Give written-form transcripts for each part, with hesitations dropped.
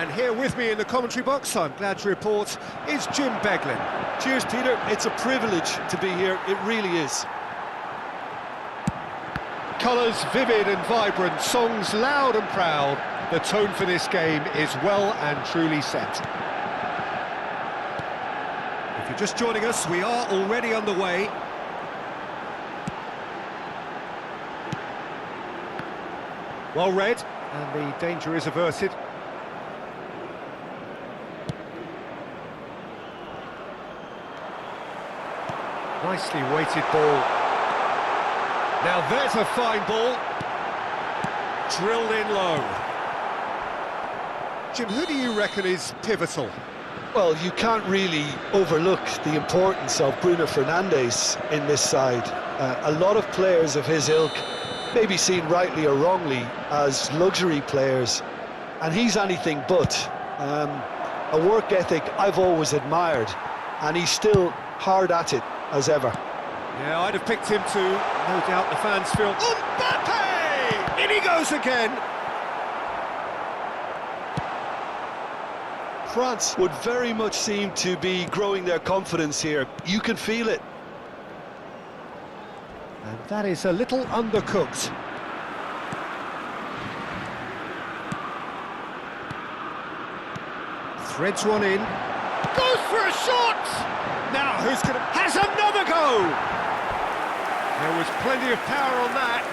And here with me in the commentary box, I'm glad to report, is Jim Beglin. Cheers, Peter. It's a privilege to be here. It really is. Colours vivid and vibrant, songs loud and proud. The tone for this game is well and truly set. If you're just joining us, we are already underway. Well read, and the danger is averted. Nicely weighted ball. Now there's a fine ball. Drilled in low. Jim, who do you reckon is pivotal? Well, you can't really overlook the importance of Bruno Fernandes in this side. A lot of players of his ilk may be seen rightly or wrongly as luxury players, and he's anything but. A work ethic I've always admired, and he's still hard at it as ever. Yeah, I'd have picked him too. No doubt the fans feel... Mbappe! In he goes again! France would very much seem to be growing their confidence here. You can feel it. And that is a little undercooked. Threads one in. Goes for a shot! Now who's going to... Has another go! There was plenty of power on that.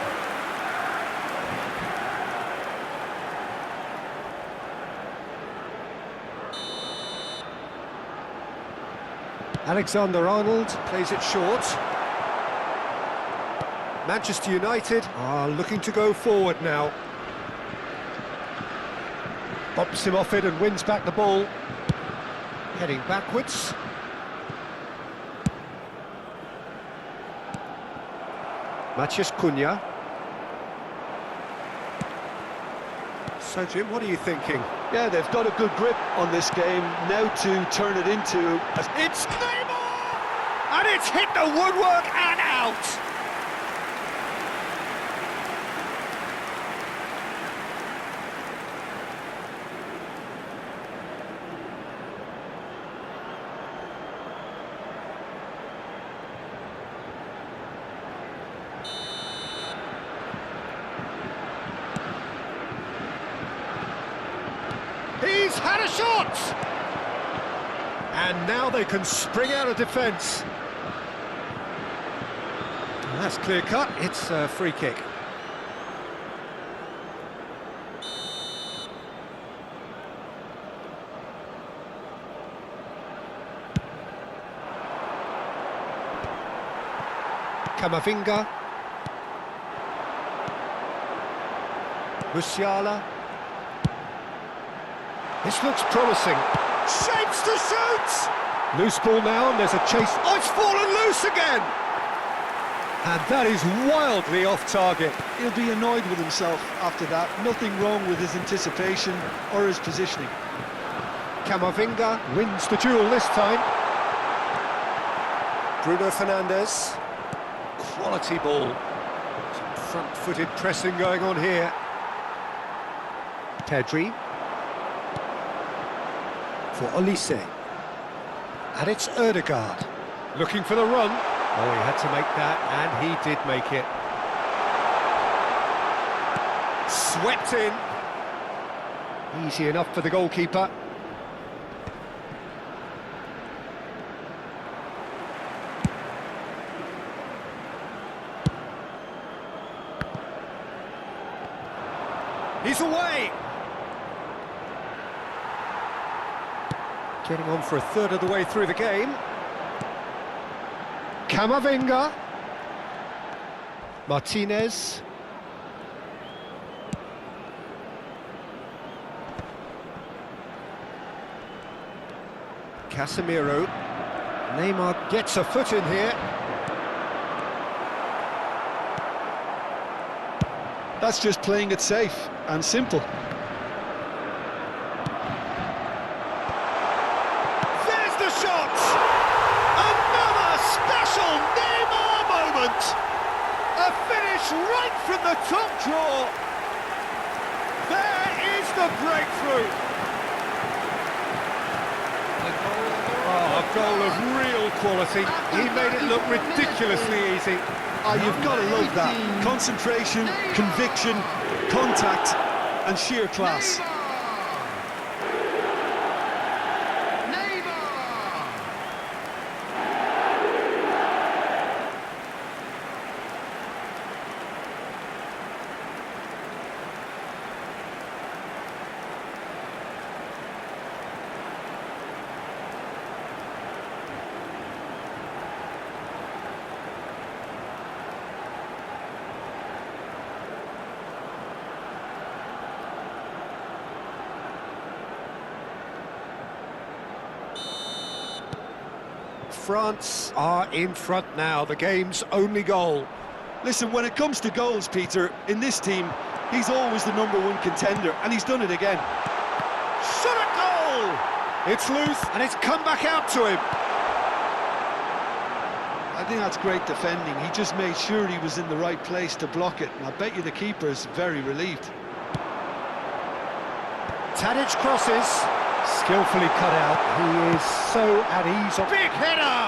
Alexander-Arnold plays it short. Manchester United are looking to go forward now. Bumps him off it and wins back the ball. Heading backwards. Matheus Cunha. So, Jim, what are you thinking? Yeah, they've got a good grip on this game. Now to turn it into... It's Neymar! And it's hit the woodwork and out! He's had a shot! And now they can spring out of defence. That's clear cut, it's a free kick. Camavinga. Musiala. This looks promising. Shapes to shoot! Loose ball now, and there's a chase. Oh, it's fallen loose again! And that is wildly off target. He'll be annoyed with himself after that. Nothing wrong with his anticipation or his positioning. Camavinga wins the duel this time. Bruno Fernandes. Quality ball. Some front-footed pressing going on here. Pedri. For Olise. And it's Ødegaard. Looking for the run. Oh, he had to make that, and he did make it. Swept in. Easy enough for the goalkeeper. He's away. Getting on for a third of the way through the game. Camavinga. Martinez. Casemiro. Neymar gets a foot in here. That's just playing it safe and simple. There's the shot! Another special Neymar moment! A finish right from the top draw. There is the breakthrough. Goal of real quality. He made it look ridiculously easy. You've got to love that. Concentration, conviction, contact, and sheer class. France are in front now, the game's only goal. Listen, when it comes to goals, Peter, in this team, he's always the #1 contender, and he's done it again. Shot at goal! It's loose, and it's come back out to him. I think that's great defending. He just made sure he was in the right place to block it, and I bet you the keeper's very relieved. Tadic crosses. Skillfully cut out. He is so at ease. Big header!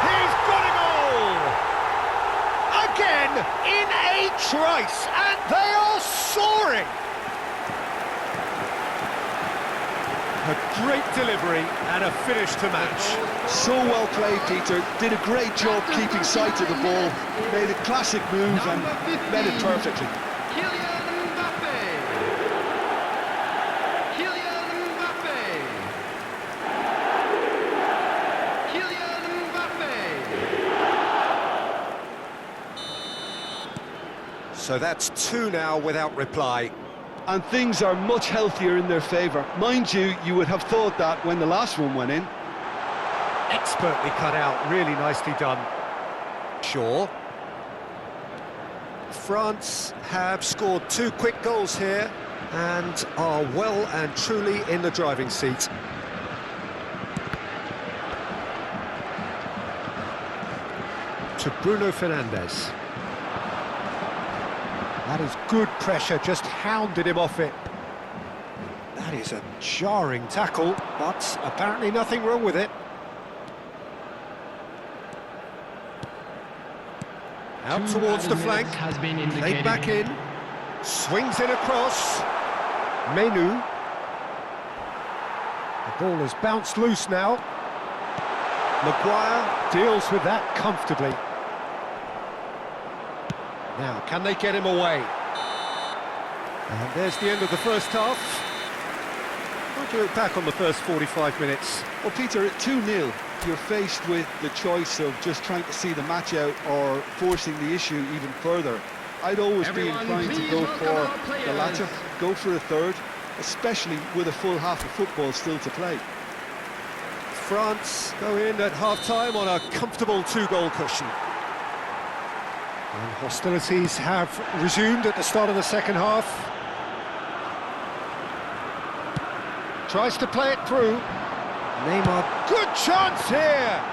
He's got a goal! Again, in a trice, and they are soaring! A great delivery and a finish to match. So well played, Peter. Did a great job keeping sight of the ball. Made a classic move and met it perfectly. So that's 2 now without reply. And things are much healthier in their favour. Mind you, you would have thought that when the last one went in. Expertly cut out, really nicely done. Sure. France have scored 2 quick goals here and are well and truly in the driving seat. To Bruno Fernandes. That is good pressure, just hounded him off it. That is a jarring tackle, but apparently nothing wrong with it. Out towards the flank, played back in, swings in across, Menu. The ball has bounced loose now. Maguire deals with that comfortably. Now, can they get him away? And there's the end of the first half. What do you look back on the first 45 minutes? Well, Peter, at 2-0, you're faced with the choice of just trying to see the match out or forcing the issue even further. I'd always be inclined to go for the latter, go for a third, especially with a full half of football still to play. France go in at half-time on a comfortable 2-goal cushion. And hostilities have resumed at the start of the second half. Tries to play it through. Neymar, good chance here!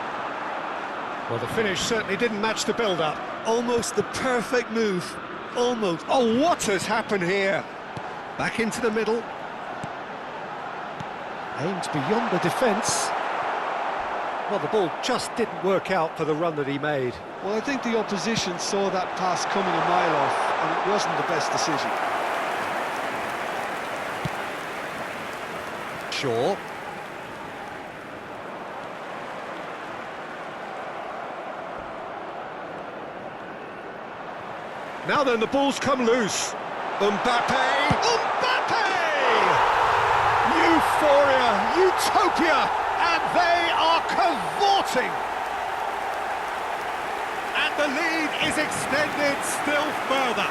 Well, the finish certainly didn't match the build-up. Almost the perfect move, almost. Oh, what has happened here? Back into the middle. Aimed beyond the defence. Well, the ball just didn't work out for the run that he made. Well, I think the opposition saw that pass coming a mile off, and it wasn't the best decision. Sure. Now then, the ball's come loose. Mbappe! Mbappe! Euphoria! Utopia! And they are cavorting! And the lead is extended still further.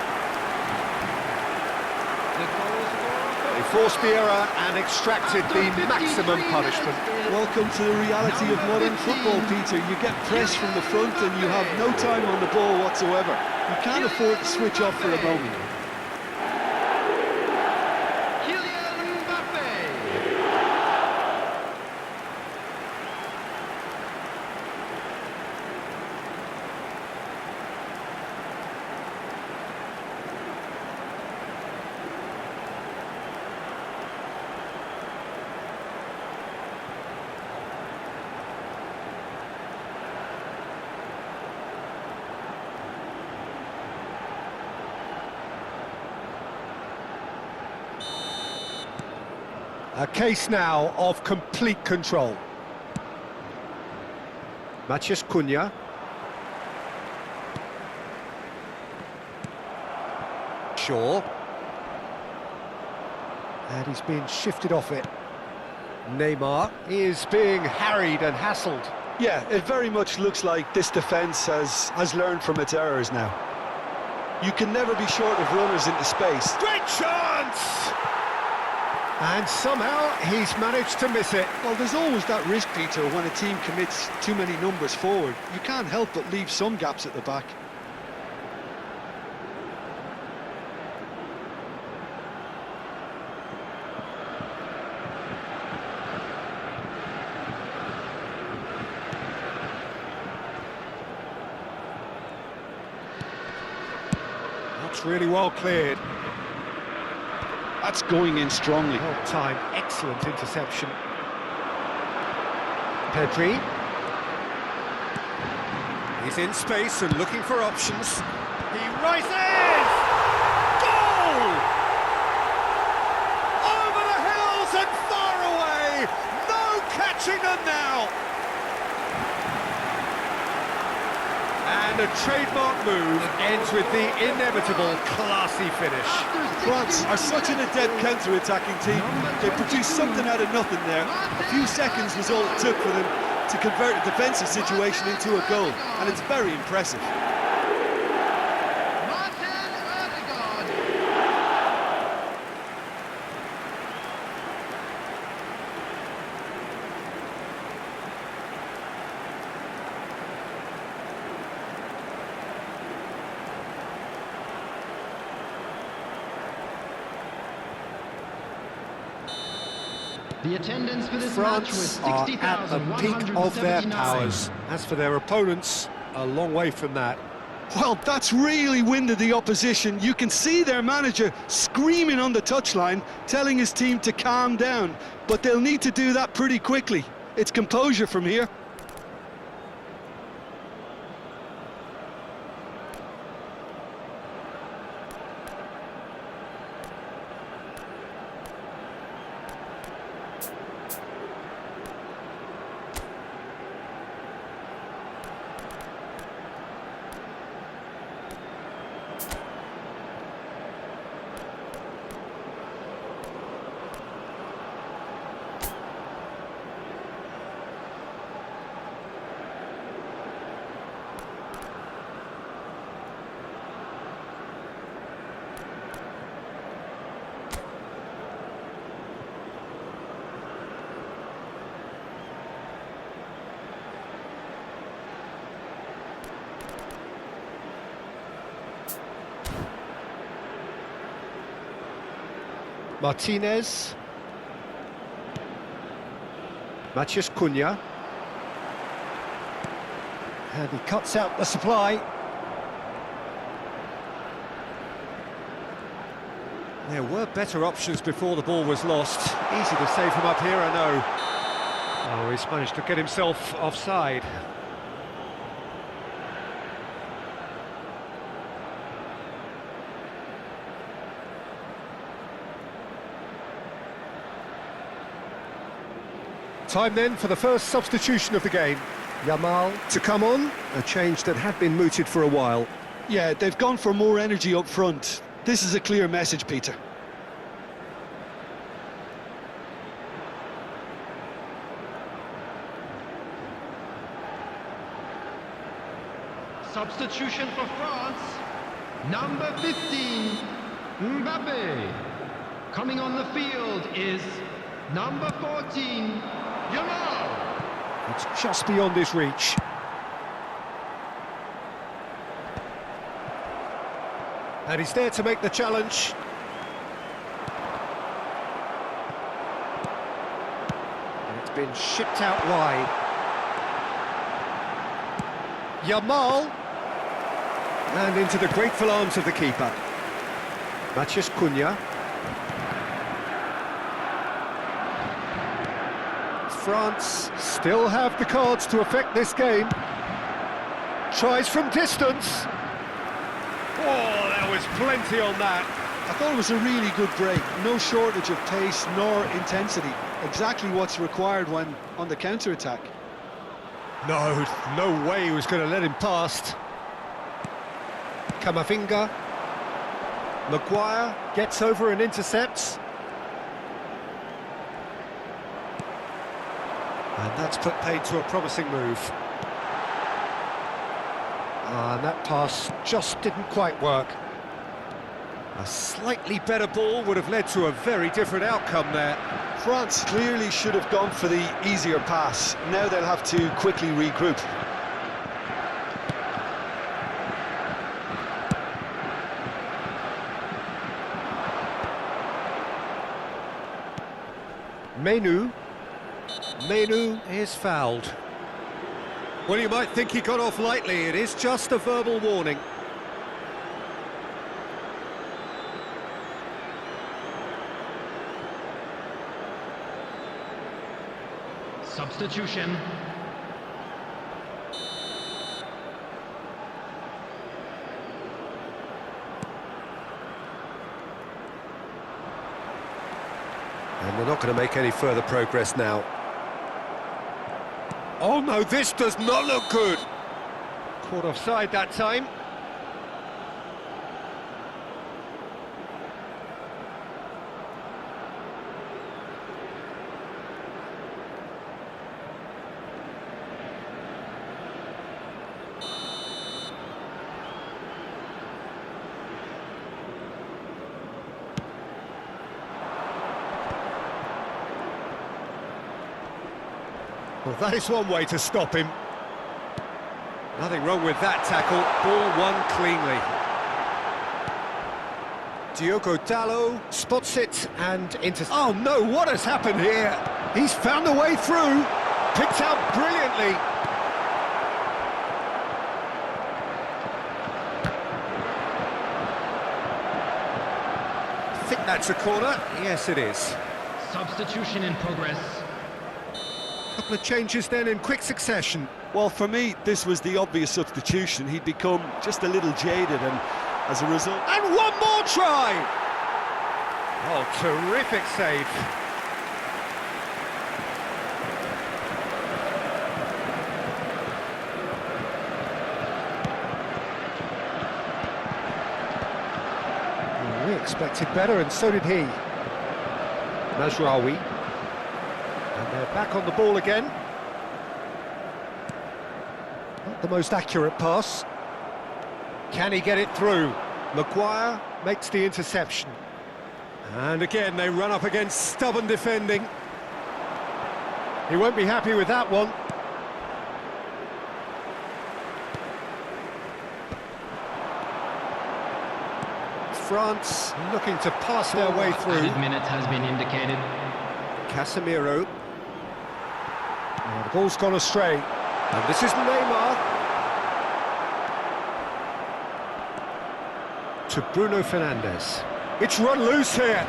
They forced the error and extracted the maximum punishment. Welcome to the reality of modern football, Peter. You get pressed from the front and you have no time on the ball whatsoever. You can't afford to switch off for a moment. A case now of complete control. Matheus Cunha. Shaw. And he's being shifted off it. Neymar is being harried and hassled. Yeah, it very much looks like this defence has learned from its errors now. You can never be short of runners into space. Great chance! And somehow he's managed to miss it. Well, there's always that risk, Peter, when a team commits too many numbers forward. You can't help but leave some gaps at the back. That's really well cleared. That's going in strongly. Well timed, excellent interception. Pedri. He's in space and looking for options. He rises! Goal! Over the hills and far away! No catching them now! And a trademark move ends with the inevitable classy finish. France are such an adept counter-attacking team. They produced something out of nothing there. A few seconds was all it took for them to convert a defensive situation into a goal, and it's very impressive. The attendance for this match was France are at the peak of their powers. As for their opponents, a long way from that. Well, that's really winded the opposition. You can see their manager screaming on the touchline, telling his team to calm down. But they'll need to do that pretty quickly. It's composure from here. Martinez. Matheus Cunha. And he cuts out the supply. There were better options before the ball was lost. Easy to save him up here, I know. Oh, he's managed to get himself offside. Time then for the first substitution of the game. Yamal to come on, a change that had been mooted for a while. Yeah, they've gone for more energy up front. This is a clear message, Peter. Substitution for France, number 15, Mbappe. Coming on the field is number 14, Yamal. It's just beyond his reach. And he's there to make the challenge. And it's been shipped out wide. Yamal. And into the grateful arms of the keeper. Matheus Cunha. France still have the cards to affect this game. Tries from distance. Oh, there was plenty on that. I thought it was a really good break. No shortage of pace nor intensity. Exactly what's required when on the counter-attack. No way he was going to let him past. Camavinga. Maguire gets over and intercepts. And that's put paid to a promising move. And that pass just didn't quite work. A slightly better ball would have led to a very different outcome there. France clearly should have gone for the easier pass. Now they'll have to quickly regroup. Menu is fouled. Well, you might think he got off lightly. It is just a verbal warning. Substitution. And they're not going to make any further progress now. Oh no, this does not look good. Caught offside that time. Well, that is one way to stop him. Nothing wrong with that tackle. Ball won cleanly. Diogo Dalot spots it and Oh no, what has happened here? He's found a way through. Picked out brilliantly. I think that's a corner. Yes, it is. Substitution in progress. Couple of changes then in quick succession. Well, for me, this was the obvious substitution. He'd become just a little jaded, and as a result... And one more try! Oh, terrific save. Well, we expected better, and so did he. Mazraoui. And they're back on the ball again. Not the most accurate pass. Can he get it through? Maguire makes the interception. And again, they run up against stubborn defending. He won't be happy with that one. France looking to pass their way through. Added minute has been indicated. Casemiro. Oh, the ball's gone astray. And this is Neymar. To Bruno Fernandes. It's run loose here.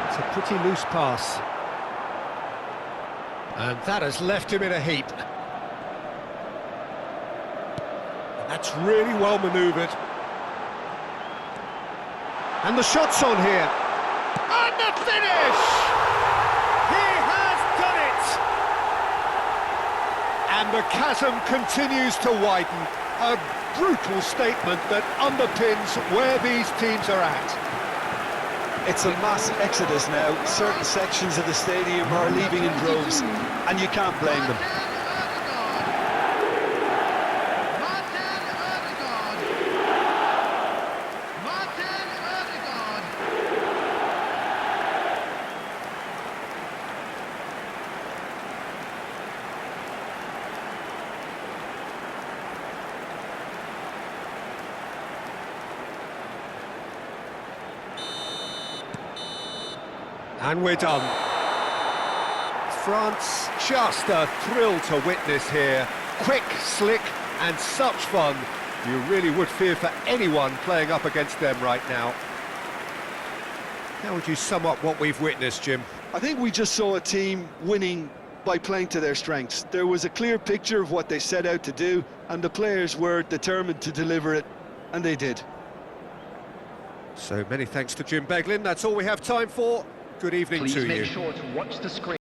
It's a pretty loose pass. And that has left him in a heap. And that's really well manoeuvred. And the shot's on here. And the finish! He has done it! And the chasm continues to widen. A brutal statement that underpins where these teams are at. It's a mass exodus now. Certain sections of the stadium are leaving in droves, and you can't blame them. And we're done. France, just a thrill to witness here. Quick, slick, and such fun. You really would fear for anyone playing up against them right now. How would you sum up what we've witnessed, Jim? I think we just saw a team winning by playing to their strengths. There was a clear picture of what they set out to do, and the players were determined to deliver it, and they did. So many thanks to Jim Beglin. That's all we have time for. Good evening Please to make you. sure to watch the screen.